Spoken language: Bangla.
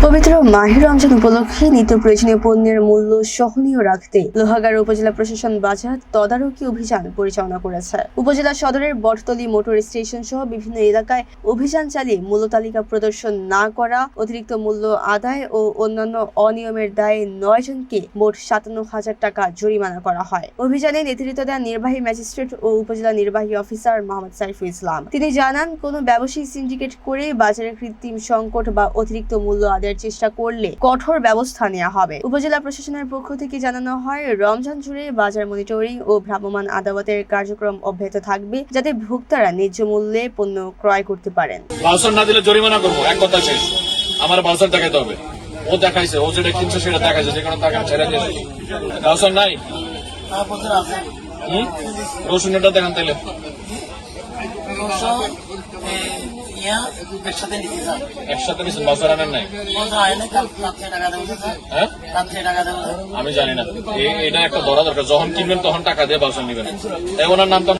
পবিত্র মাহে রমজান উপলক্ষে নিত্য প্রয়োজনীয় পণ্যের মূল্য সহনীয় রাখতে লোহাগাড়া উপজেলা প্রশাসন বাজার তদারকি অভিযান পরিচালনা করেছে। উপজেলা সদরের বটতলী মোটর স্টেশন সহ বিভিন্ন এলাকায় অভিযান চালিয়ে মূল্য তালিকা প্রদর্শন না করা, অতিরিক্ত মূল্য আদায় ও অন্যান্য অনিয়মের দায়ে 9 জনকে মোট 57,000 টাকা জরিমানা করা হয়। অভিযানে নেতৃত্ব দেন নির্বাহী ম্যাজিস্ট্রেট ও উপজেলা নির্বাহী অফিসার মোহাম্মদ সাইফুল ইসলাম। তিনি জানান, কোনো ব্যবসায়ী সিন্ডিকেট করে বাজারে কৃত্রিম সংকট বা অতিরিক্ত মূল্য আদায়ের চেষ্টা করলে কঠোর ব্যবস্থা নেওয়া হবে। উপজেলা প্রশাসনের পক্ষ থেকে জানানো হয়, রমজান জুড়ে বাজার মনিটরিং ও ভ্রাম্যমাণ আদালতের কার্যক্রম অব্যাহত থাকবে, যাতে ভোক্তারা ন্যায্য মূল্যে পণ্য ক্রয় করতে পারেন। বাউসার না দিলে জরিমানা করবো, এক কথা শেষ। আমার বাউসার দেখাইতে হবে। ও দেখাইছে, ও যেটা কিনছে সেটা দেখাইছে, যে কোনো টাকা ছেড়ে দিয়ে বাউসার নাই। রসুনটা দেখান তাইলে একসাথে নিচ্ছেন, বাউসার আনেন নাই? হ্যাঁ, আমি জানি না, এটা একটা ধরা দরকার। যখন কিনবেন তখন টাকা দিয়ে বাউসার নিবেন। ওনার নাম তো